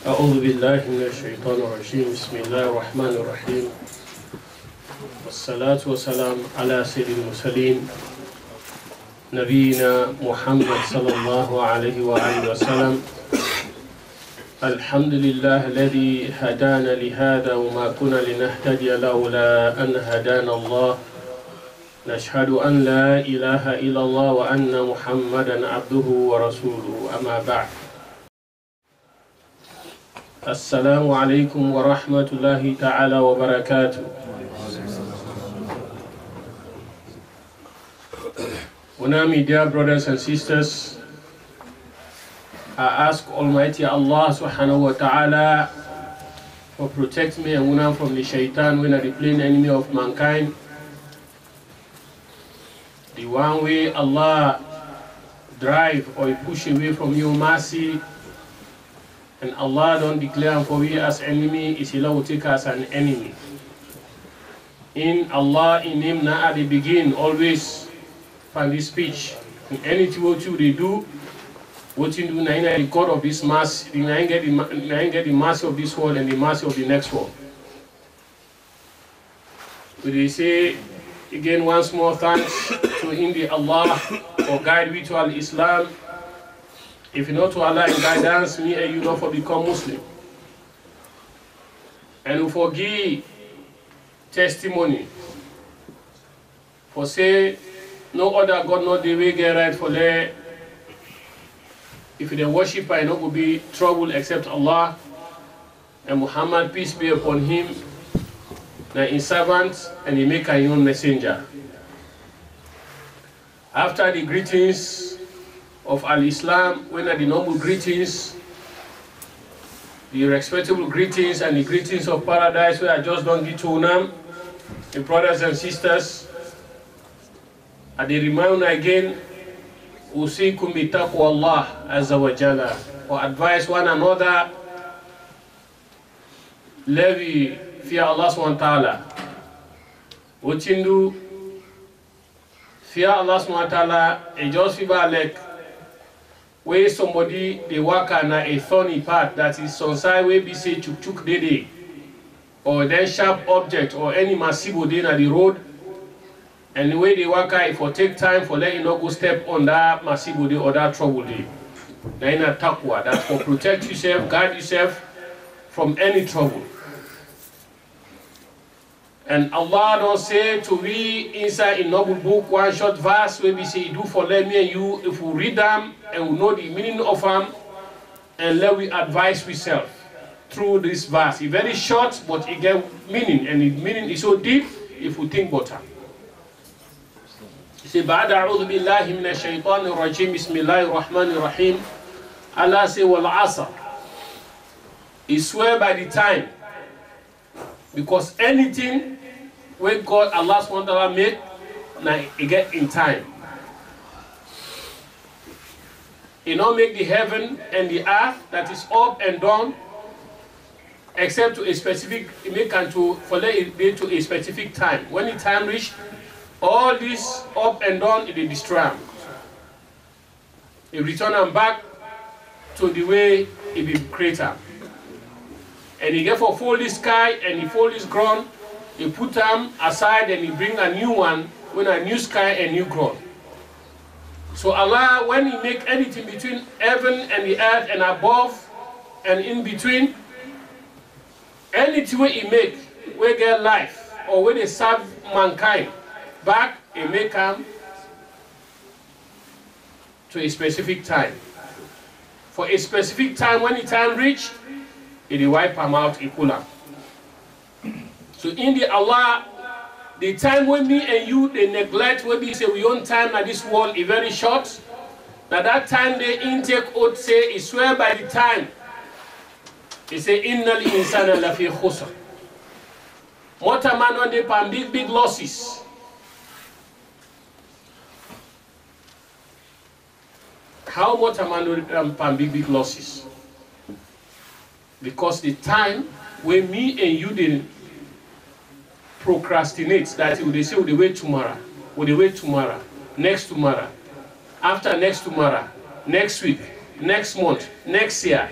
أعوذ بالله من الشيطان الرجيم بسم الله الرحمن الرحيم والصلاة والسلام على سيد المرسلين نبينا محمد صلى الله عليه وآله وسلم. الحمد لله الذي هدانا لهذا وما كنا لنهتدي لولا أن هدانا الله. نشهد أن لا إله إلا الله وأن محمدا عبده ورسوله. أما بعد. السلام عليكم ورحمة الله تعالى وبركاته. Unami, dear brothers and sisters, I ask Almighty Allah subhanahu wa ta'ala for protect me and Unam from the shaitan when I the plain enemy of mankind. The one way Allah drive or push away from your mercy, and Allah don't declare for we as enemy, is Allah will take us an enemy. In Allah, in Him, na at the begin, always find this speech. In anything what you do, what you do, na the God of this mass, na get the mercy of this world and the mercy of the next world. So they say again once more thanks to India Allah for guide we to Al-Islam. If not to Allah and guidance, me and you don't for become Muslim. And we forgive testimony. For say, no other God, not the way get right for there. If the worship, I know will be trouble except Allah. And Muhammad, peace be upon him, now his servant and he make a own messenger. After the greetings of Al-Islam, when are the noble greetings, the respectable greetings and the greetings of paradise, where I just don't get to them, the brothers and sisters, and they remind again, usikum bi taqwa Allah azza wa jalla, or advise one another, levy fear Allah subhanahu wa ta'ala. What you do, fear Allah subhanahu wa ta'ala, it just feel like where somebody they work on a thorny path that is on side where we say chuk dede, or then sharp object or any massive day na the road, and the way they work it for take time for let you not go step on that massive day or that trouble day. Now in a taqwa, that's for protect yourself, guard yourself from any trouble. And Allah don't say to we inside in noble book one short verse where we say do for let me and you, if we read them and we know the meaning of them, and let we advise ourselves through this verse. It's very short, but it get meaning, and the meaning is so deep if we think about it. Say, "Ba'da a'udhu billahi minash shaitanir rajim, bismillahir rahmanir rahim." Allah say, "Wal asr." He swear by the time, because anything where God Allah subhanahu wa ta'ala made, now it get in time. He not make the heaven and the earth that is up and down, except to a specific, he make unto for let it be to a specific time. When the time reach, all this up and down it will destroy them. He return them back to the way it will create them. And he get for fold the sky and he fold this ground, he put them aside and he bring a new one with a new sky and new ground. So Allah, when He make anything between heaven and the earth and above and in between, anything He make, we get life or when they serve mankind back, He make them to a specific time. For a specific time, when the time reach, He wipe them out, He pull them. So in the Allah, the time when me and you, they neglect, when we say we own time at this world is very short. Now that time they intake would say, he swear by the time. He say, Innal insana lafi khusr. Mota man on the pan big losses. How mota man on pan big losses? Because the time when me and you didn't procrastinate, that they say, they wait tomorrow, next tomorrow, after next tomorrow, next week, next month, next year.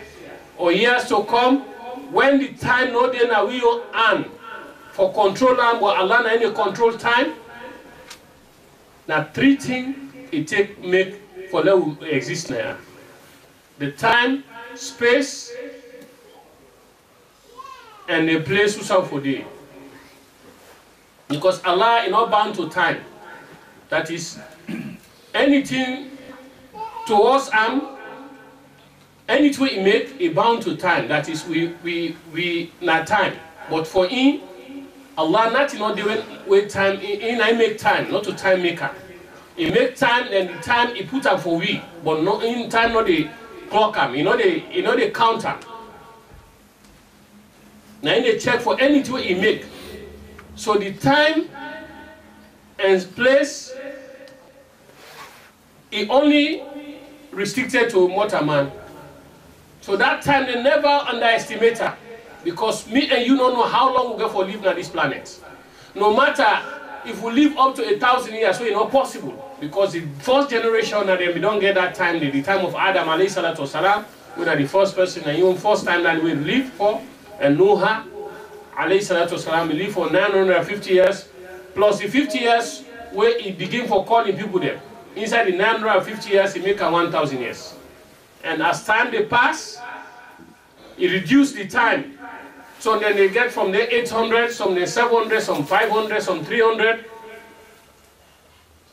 or years to come, when the time no dey na we on for control am, but Allah na any control time. Now 3 things it take make for let we exist now. The time, space, and the place we serve for day. Because Allah is not bound to time. That is, anything to us anything we make is bound to time. That is, we not time. But for him, Allah not doing with time. I make time, not to time maker. He make time, and the time he put up for we, but not in time not the clock him. You know the counter. Now in the check for anything he make. So the time and place is only restricted to mortal man. So that time they never underestimate her. Because me and you don't know how long we go for live on this planet. No matter if we live up to 1,000 years, so it's not possible. Because the first generation and then we don't get that time, the time of Adam alayhi salatu wasalam, we are the first person and even first time that we live for, and Noah alayhi salatu wasalam, we live for 950 years, plus the 50 years where he begin for calling people there. Inside the 950 years, he make 1,000 years. And as time they pass, he reduce the time. So then they get from there 800, some there 700, some 500, some 300.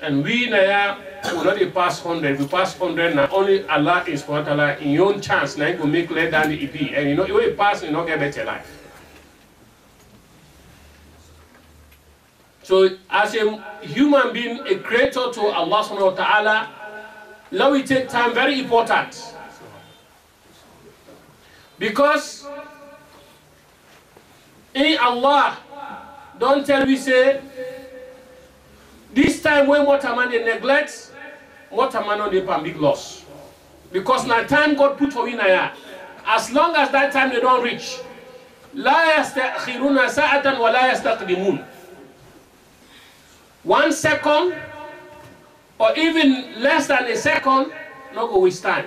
And we now will not pass 100. We pass 100 now. Only Allah is SWT in your own chance. Now you go make less than the EP. And you know, you will pass, you not get better life. So as a human being, a creator to Allah subhanahu wa ta'ala, let we take time very important. Because in Allah, don't tell me say, this time when Motaman they neglect, Motaman on the big loss. Because now time God put for winner. As long as that time they don't reach, la yastakhiruna sa'atan wa la yastaqdimun. 1 second or even less than a second, not go waste time.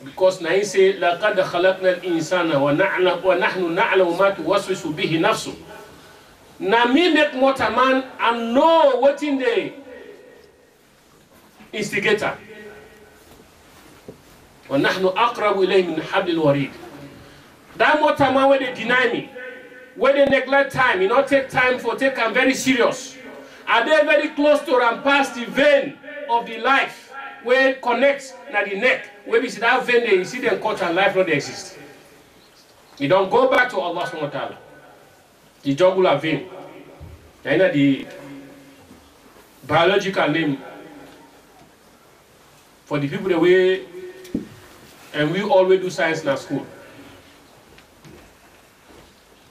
Because now he say, لَقَدْ خَلَقْنَا الْإِنسَانَ وَنَحْنُ نَعْلَمُ مَا تُوَسْوِسُ بِهِ نَفْسُ. Now me make mortal man and know what in the instigator. وَنَحْنُ أَقْرَبُ إِلَيْهِ مِنْ حَبْلِ الْوَرِيدِ. That mortal man where they deny me, where they neglect time, you know, take time for take them very serious. Are they very close to and past the vein of the life where it connects na the neck? Where we see that vein there, you see them cut and life not exist. You don't go back to Allah subhanahu wa ta'ala. The jugular vein. You know the biological name for the people the way, and we always do science in our school.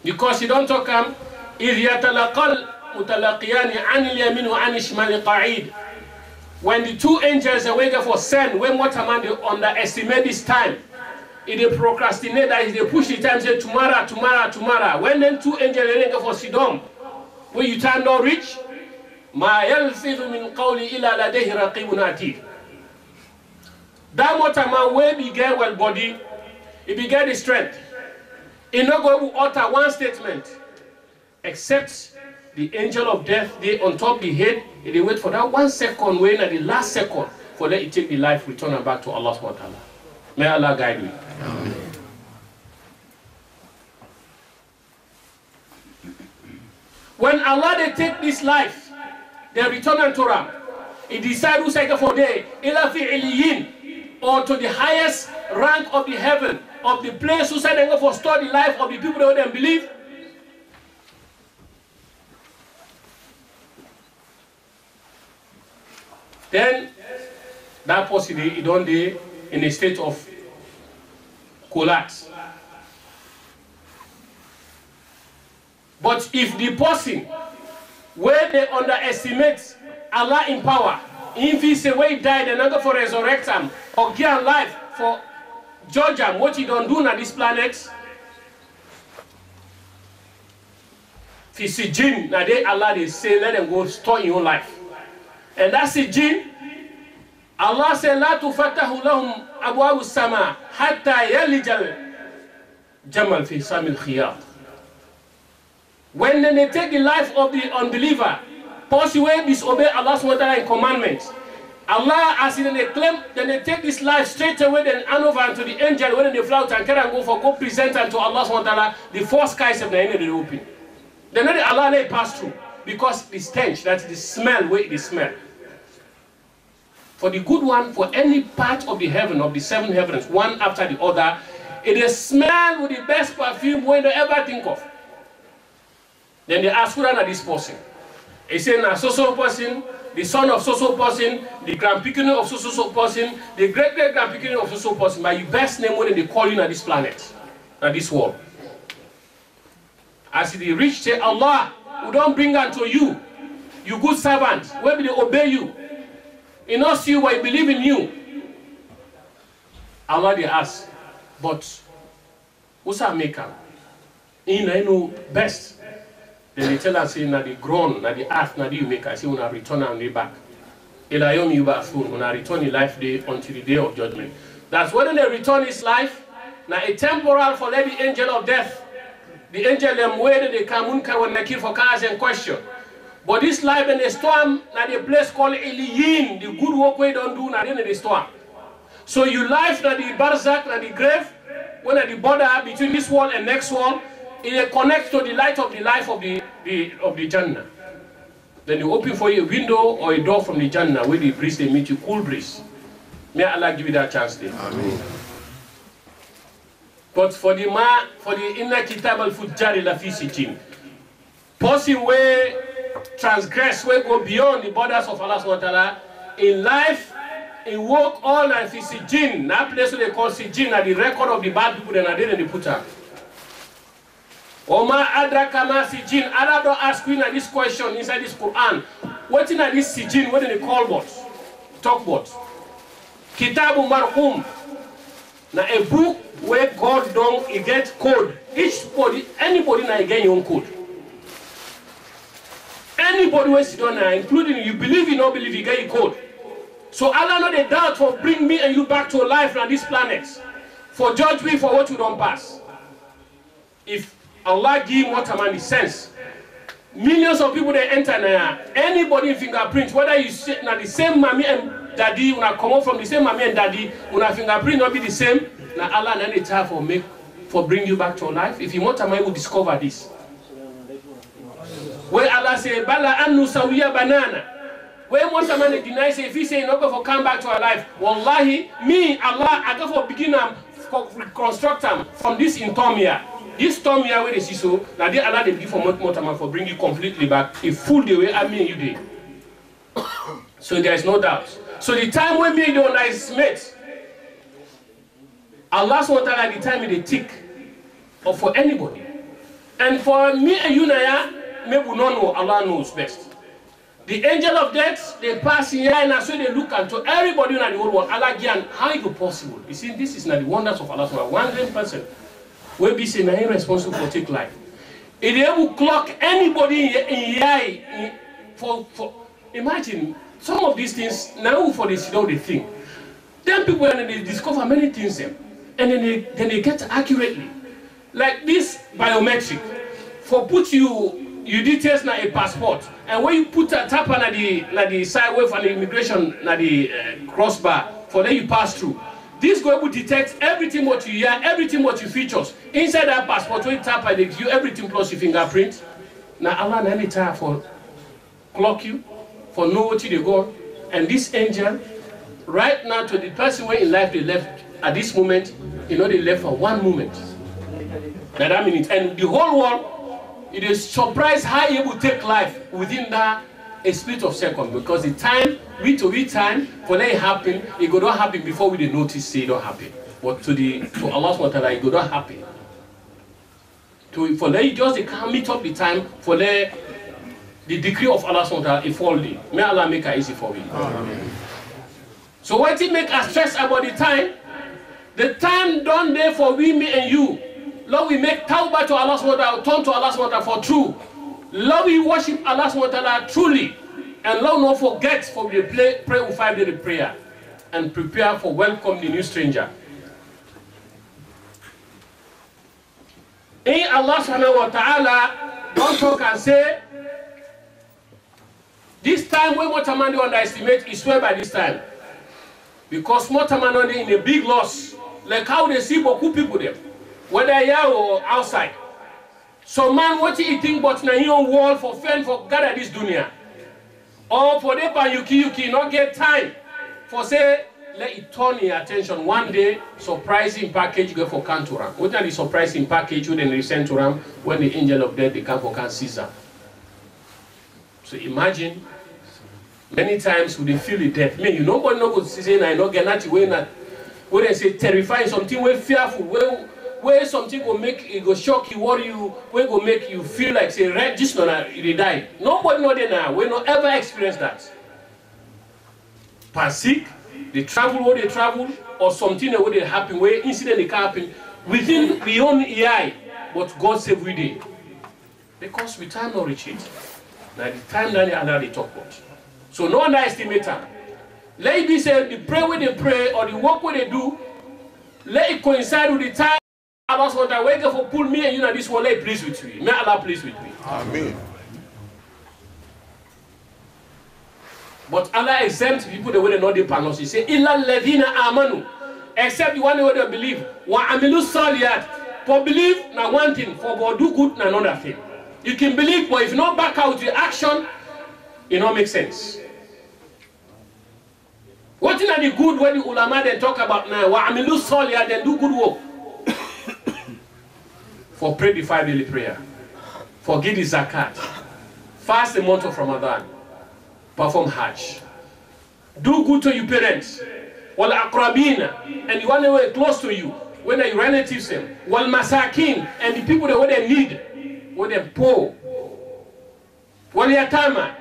Because you don't talk إِذْ يَتَلَقَى الْمُتَلَقِيَانِ عَنِ الْيَمِينِ وَعَنِ الشِّمَالِ قَعِيدٍ. When the 2 angels are waiting for send, when Motaman they underestimate this time, if they procrastinate, that is they push the time, say tomorrow, tomorrow, tomorrow. When then 2 angels are waiting for Sidom, when you time don't reach, مَا يَلْفِظُ مِنْ قَوْلِ إِلَّا لَدَيْهِ رَقِيبٌ عَتِيدٌ. That Motaman where began well body, it began the strength. He not going to utter one statement, except the angel of death, they on top the head, they wait for that 1 second, when at the last second, for let it take the life, return back to Allah subhanahu wa ta'ala. May Allah guide me. Amen. When Allah they take this life, they return unto Torah. He decide who say for day, ila fi iliyin, or to the highest rank of the heaven, of the place who said they go for study life of the people that don't believe. Then that person he don't be in a state of collapse. But if the person where they underestimate Allah in power, if he say where he died and not go for resurrect him or give him life for judge him what he don't do on this planet, if he see jinn, now they Allah they say let them go store in your life. And that's the jinn, Allah said, "La tufatahu lahum abwabu sama hatta yalijal jamal fi samil khiyat." When they take the life of the unbeliever, possibly disobey Allah's commandments, Allah, as in they claim, then they take this life straight away, then hand over to the angel, when they fly out and carry and go present unto Allah the four skies of the end of the open. Then Allah they pass through, because the stench, that's the smell, where they smell. For the good one, for any part of the heaven, of the seven heavens, one after the other, it is smell with the best perfume when they ever think of. Then they ask, who are this person? He said, now so person, the son of so person, the grand-picking of so person, the great-great-grand-picking of so person, by your best name when they call you on this planet, on this world. As the rich say, Allah, who don't bring unto you, you good servant, where will they obey you? He knows you, but he believe in you. Allah they ask, but who's our maker? I know best. Then they tell us, say, na the ground, na the earth, na the you make. I say, when I return and way back. Elayom you back soon, when I return in life day until the day of judgment. That's when they return his life, na a temporal for the angel of death. The angel them where they come unka when they kill for cars and question. But this life in the storm, na the place called Eliyin, the good work we don't do, na the storm. So you life na the barzak, na the grave, when at the border between this world and next world, it connects to the light of the life of the Jannah. Then you open for you a window or a door from the Jannah where the breeze they meet you, cool breeze. May Allah give you that chance there. Amen. But for the inner kitab al-fujjari lafi sijin, person where transgress, where go beyond the borders of Allah subhanahu wa ta'ala, in life, in work, all and sijin, that place where they call sijin, are the record of the bad people that are there in the put up. Oma adraka ma sijin. Allah don't ask you this question inside this Quran. What in this sijin? What in the call bot? Talk bot. Kitabu marhum. Now a book where God don't get code. Each body, anybody now get your own code. Anybody who sit down now, including you believe you don't believe, you get your code. So Allah not a doubt for bring me and you back to life on this planet. For judge me for what you don't pass. If Allah give waterman the sense. Millions of people they enter now. Anybody in fingerprint, whether you sit now the same mommy and daddy, when I come out from the same mommy and daddy, when I fingerprint not be the same. Now Allah not the time for bring you back to life. If you want a man will discover this. Where Allah say, Bala annu sawiya banana. Where most a man deny say if he say not go for come back to our life, wallahi, me, Allah, I go for begin for reconstruct them from this intomia. This storm here where they see so, now they allow them give for Motaman for bring you completely back. It full the way I mean you did. So there is no doubt. So the time when me don't nice mate, Allah's water at the time they tick, or for anybody. And for me and you now, maybe we don't know, Allah knows best. The angel of death, they pass here and so they look into everybody in the whole world. Allah again, how is it possible? You see, this is not the wonders of Allah. 100%. Will be saying I'm responsible for take life. If they will clock anybody in here for imagine some of these things now for this they think. Then people and they discover many things and then they get accurately. Like this biometric. For put you details na a passport. And when you put a tap on the sideway for the immigration na the crossbar for then you pass through. This go able to detect everything what you hear, everything what you features. Inside that passport, when you tap and they give you everything plus your fingerprint. Now Allah any time for clock you, for know what you go. And this angel, right now to the person where in life they left at this moment, you know they left for one moment. Now that minute. And the whole world, it is surprised how you able to take life within that a split of second, because the time, week to week time, for that it happen, it go not happen before we did notice say it don't happen. But to Allah subhanahu wa ta'ala, it go not happen. For that just they can't meet up the time for the decree of Allah subhanahu wa ta'ala it fall in. May Allah make it easy for me. Amen. So what it make us stress about the time done there for we, me and you. Lord, we make tawbah to Allah subhanahu wa ta'ala, turn to Allah subhanahu wa ta'ala for true. Lord, we worship Allah subhanahu wa ta'ala truly. And Lord, not forget for we pray with 5 daily prayer. and prepare for welcome the new stranger. In Allah subhanahu wa ta'ala don't talk and say, this time when Motaman they underestimate is swear by this time. Because Motaman are in a big loss. Like how they see beaucoup people there. Whether here or outside. So man, what he think but na your wall for fend for gather this dunya. Or for them yuki not get time. For say, let it turn your attention one day, surprising package go for Kanturam. What are the surprising package when they send to Ram when the angel of death they come for Can Caesar? So imagine many times we feel the death. Man, you nobody know what say I not get that way that when they say terrifying, something way fearful, where something will make it go shock you, worry you, where go make you feel like say right just now they die. Nobody know that now. We not ever experience that. Pass sick. They travel where they travel, or something where they happen, where incident they can happen within beyond AI, but God save we day. Because we time not reach it. Now the time that they talk about. So no underestimate them. Let it be said the prayer where they pray or the work where they do, let it coincide with the time Allah SWT wait for pull me and you know this one, let it please with me. May Allah please with me. Amen. But Allah exempts people the way they know the panos. He say, Illa ladina amanu. Except the one way they believe. Wa amilu saliyat. For believe, na one thing. For do good, na another thing. You can believe, but if you not back out the action, it don't make sense. What is the good when the ulama they talk about now? Wa amilu saliyat, then do good work. For pray the 5 daily prayer. For give the zakat. Fast the month of Ramadan. Perform Hajj. Do good to your parents. Wal aqrabina, and the one who are close to you, when your relatives them. Wal masakin, and the people that they need, when they poor. Wal yatama,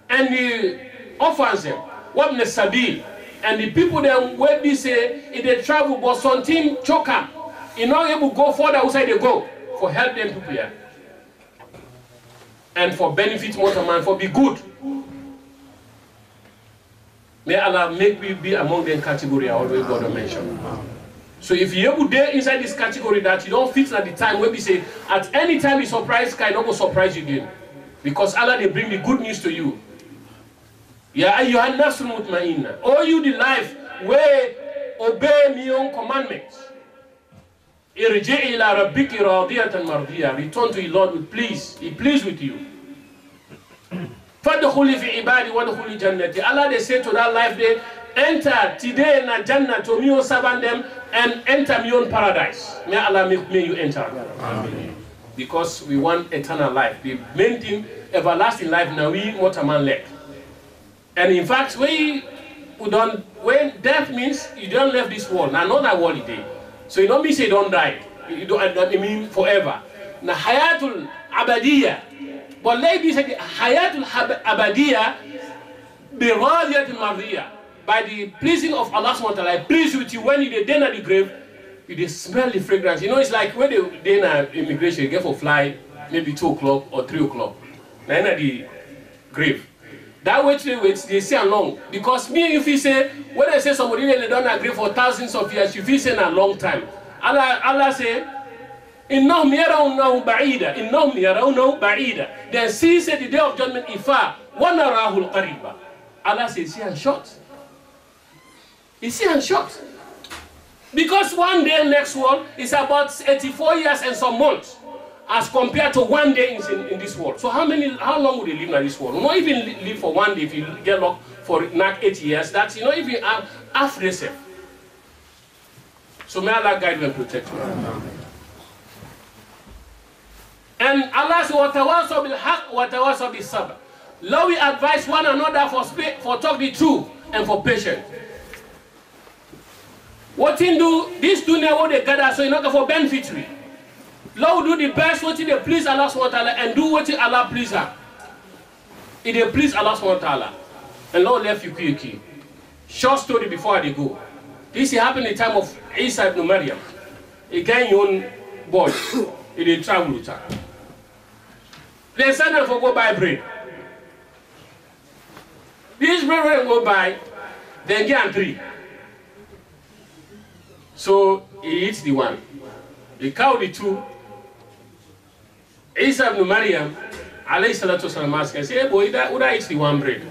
and the orphans them. Wal nasabil, and the people that where they say if they travel but something choke them, you not able to go further outside they go for help them people here. And for benefit more man, for be good. May Allah make me be among them category I always got to mention. So if you're able there inside this category that you don't fit at the time when we say at any time the surprise can not go surprise you again. Because Allah they bring the good news to you. Ya ayyuhan nafsul mutmainna. Oh you the life where obey me own commandments. Irji'i ila rabbiki radiyatan mardiya. Return to your Lord with please. He pleased with you. Fadkhuli fi ibadi wadkhuli jannati. Allah they say to that life they enter today na jannah to me on servant them and enter me on paradise. May Allah make you enter. Amen. Because we want eternal life. The main thing, everlasting life now we what a man lack. And in fact when death means you don't leave this world. Now another world day. So you don't mean say you don't die. You don't I mean forever. Now hayatul abadiyah. But ladies said hayatul abadiyah bi by the pleasing of Allah subhanahu wa ta'ala, pleased with you when you then at the grave, you smell the fragrance. You know it's like when they in immigration, you get for fly maybe 2 o'clock or 3 o'clock. Then at the grave. That wait, they say along. Because me, if you say, when I say somebody they don't agree for thousands of years, you feel saying a long time. Allah say, Innahum yarawnahu ba'ida. Innahum yarawnahu ba'ida. Then see say the day of judgment ifa wa narahu al-qariba. Allah says, see and short. You see and short. Because one day next world is about 84 years and some months. As compared to one day in this world. So how long would they live in this world? Not even live for one day if you get locked for 8 years. That's you know if you half yourself. So may Allah guide you and protect you. And Allah says, "Watawasaw bil haqq, watawasaw bis sabr." Lord, we advise one another for talk the truth and for patience. What in do this dunya what they gather so you not for benefit we. Lord do the best what they please Allah subhanahu wa ta'ala and do what Allah please her. If they please Allah subhanahu wa ta'ala. And Lord left you quickly. Short story before they go. This happened in the time of Isa ibn Maryam. A guy young boy. He did travel with her. They send them for go buy bread. This bread go buy. then get 3. So he eats the 1. He cow the 2. Isa ibn Maryam, alayhi salatu wasalam, asked him, say, hey boy, would I eat the 1 bread?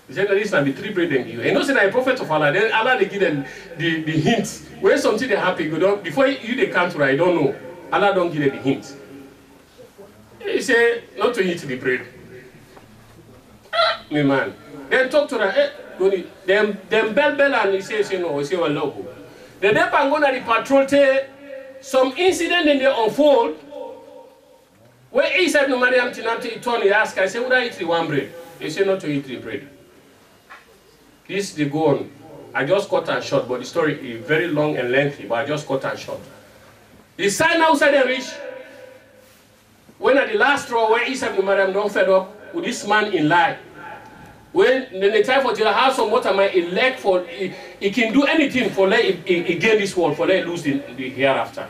He said, this will be 3 bread and give. And you know, say that a prophet of Allah, then Allah they give them the hint. When something they happen, before you they can't write, I don't know. Allah don't give them the hint. He said, not to eat the bread. Me man. Then talk to her, them bell and he says, no, he say, well, local. The day I'm going to the patrol, some incident in the unfold, where Isa ibn Maryam Tinati Tony he asked, I said, would I eat the 1 bread? He said, not to eat the bread. This they go on. I just cut and short, but the story is very long and lengthy, but I just cut and short. The sign outside the rich, when at the last straw, where Isa ibn Maryam don't fed up with this man in lie. When the time for Jira have some water, my elect for he can do anything for let he gain this world, for let lose the hereafter.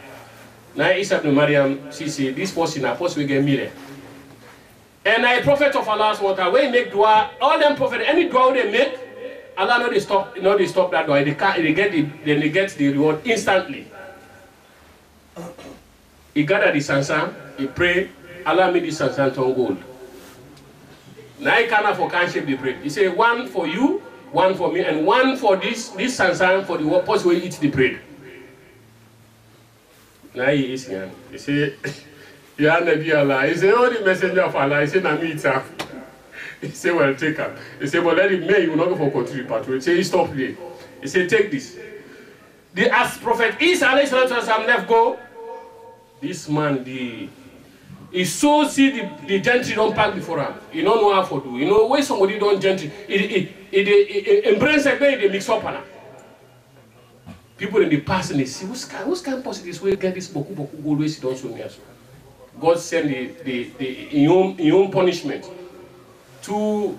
Now Isa ibn Maryam, she say this person a person will get million. And a prophet of Allah's water, when he make dua, all them prophet, any dua they make, Allah no they stop that dua. They get the reward instantly. He gathered the sansan, he prayed, Allah made the sansan turn gold. Now he cannot for can't shape the bread. He said 1 for you, 1 for me, and 1 for this sansan for the person who eats the bread. Now he is here. He said, Ya Nabi Allah. He said, oh, the messenger of Allah. He said, Nami itself. He said, well, take her. He said, but let it may you will not go for country patrol. He said, stop there. He said, take this. As Prophet Isa left go, this man, he so see the gentry don't pack before him. He don't know how to do. You know, when somebody don't gentry, he embrace a way, they mix up on him. People in the past and they see, who's kind of person this way get this boku gold way she don't show me as well. God send the own punishment to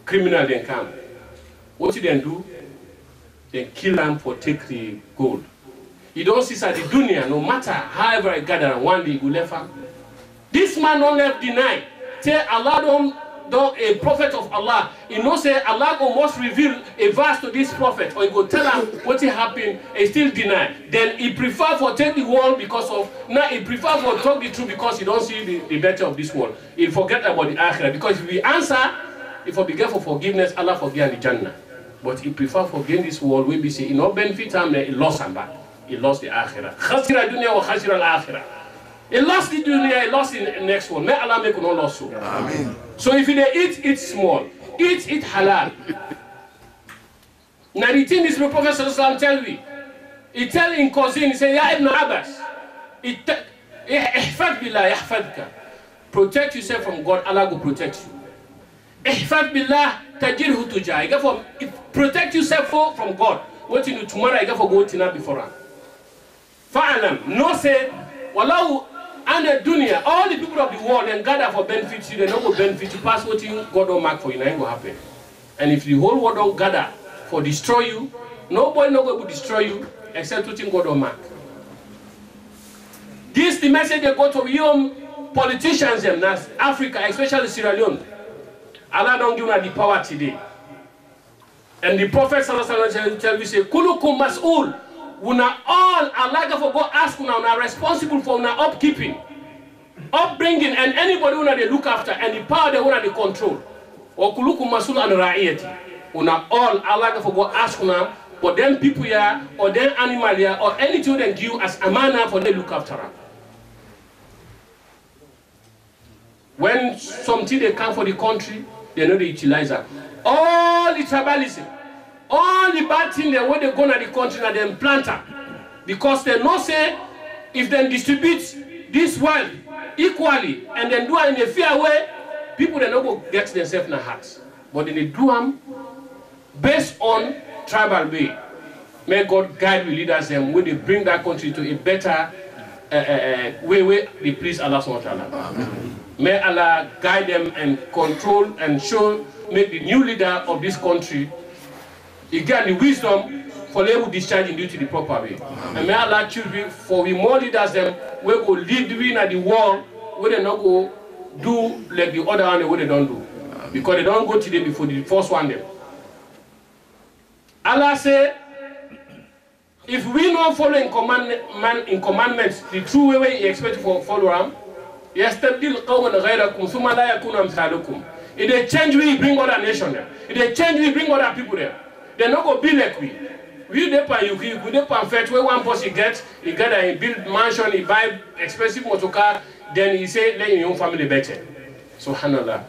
criminal then come. What you then do? Then kill them for take the gold. You don't see that the dunya, no matter however I gather, one day you go left him. This man don't left deny. Say Allah don't a prophet of Allah. He knows say Allah must reveal a verse to this prophet, or he go tell him what happened, and still deny. Then he prefer for take the world because of now he prefer for talk the truth because he don't see the better of this world. He forget about the akhirah. Because if we answer, if we begin for forgiveness, Allah forgive the Jannah. But he prefer for gain this world, we be say he not benefit him, he lost him back. He lost the akhirah. Khasira dunya wa khasira al-akhirah. He lost the dunya, he lost the next one. May Allah make no loss so. Amen. So if they eat small. Eat halal. Now the thing is the Prophet Sallallahu tell me. He tell in cousin, he say, Ya Ibn Abbas, ihfad billah yahfadka. Protect yourself from God, Allah will protect you. Ihfad billah tajirhu tujah. Therefore, protect yourself from God. What you do tomorrow, I go for go to before him. Fa'alam, no say, wallahu and the dunya, all the people of the world and gather for benefit you, they don't go benefit you, pass what you God don't mark for you, nothing will happen. And if the whole world don't gather for destroy you, nobody not going to destroy you except what God don't mark. This the message they go to young politicians in Africa, especially Sierra Leone. Allah don't give them the power today. And the Prophet Sallallahu tell you say, Kulukum mas'ul. Una all Allah for go ask una responsible for una upkeeping, upbringing, and anybody una they look after, and the power they una they control. Or kulukum masul an ra'iyati. Una all Allah for go ask una for them people here, or them animal here, or anything they give as amana for they look after them. When something they come for the country, they know they utilize that. All the tribalism. All the bad things they when they go to the country and they plant them. Because they know say if they distribute this wealth equally and then do it in a fair way, people they not go get themselves in the hearts. But they do them based on tribal way. May God guide the leaders them when they bring that country to a better way where they please Allah subhanahu wa ta'ala. May Allah guide them and control and show, make the new leader of this country he get the wisdom for them to discharge in duty the proper way. Amen. And may Allah choose for we more leaders them we go lead we in the world where they not go do like the other one where they don't do. Amen. Because they don't go to them before the first one them. Allah say, if we not follow in commandments, the true way you expect to follow them, يَسْتَبْدِلْ قَوْمًا غَيْرَكُمْ ثُمَّ لَا يَكُونُ أَمْثَالُكُمْ. If they change, we bring other nation there. If they change, we bring other people there. They're not going to be like we. We depend you, we depend fetch where one person gets, he get and he build mansion, he buy expensive motor car, then he say, let your own family better. Subhanallah.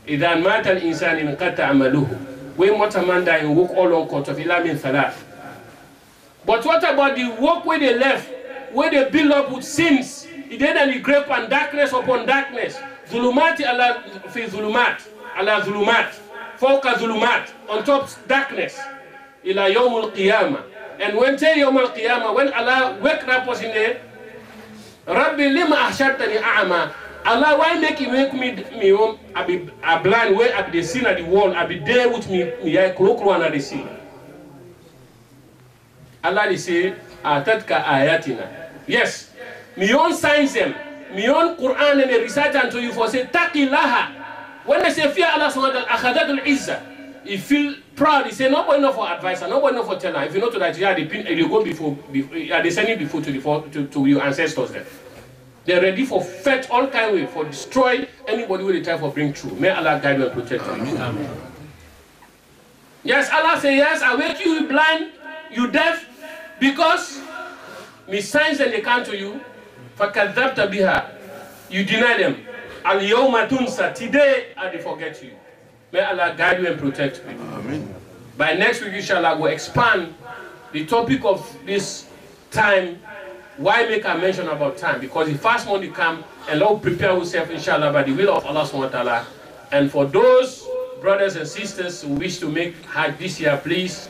إِذَا مَاتَ الْإِنسَانِ انْقَطَعَ عَمَلُهُ. When what a man die and walk all on court of إِلَّا مِنْ ثَلَاثٍ. But what about the work where they left, where they build up with sins? He did any grape and darkness upon darkness. Zulumati ala fi zulumat, ala zulumat, fawqa zulumat, on top darkness. Ila yawmul qiyamah. And when say yawmul qiyamah, when Allah wake up us in there, Rabbi lima ahshartani a'ama. Allah, why make me I be blind, where I be the sin at the wall, I be there with me I close at the sin. Allah they say, atatka ayatina. Yes, me own signs them, me own Quran and they recite unto you for say, taqillaha. When they say fear Allah subhanahu wa ta'ala, akhadatul izzah. You feel proud, he say, nobody know for advisor, nobody know for teller. If you know to that, you go before they send you before to your ancestors there. They're ready for fetch all kind of way, for destroy anybody with the time for bring true. May Allah guide you and protect you. Amen. Yes, Allah say, yes, I make you blind, you deaf, because me signs and they come to you, فَكَذَّبْتَ بِهَا. You deny them. Al-yawma tunsa. Today, I forget you. May Allah guide you and protect you. Amen. By next week, inshallah, we'll expand the topic of this time. Why make a mention about time? Because the first month you come, and Lord prepare yourself, inshallah, by the will of Allah subhanahu wa ta'ala. And for those brothers and sisters who wish to make Hajj this year, please,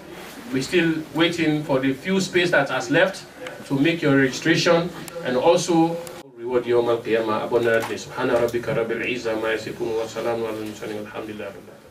we're still waiting for the few space that has left to make your registration, and also reward Yawm al-Qiyamah abundantly. Subhana rabbika rabbil izzati ma yasifun wa salamun ala al-mursalin walhamdulillahi rabbil alamin.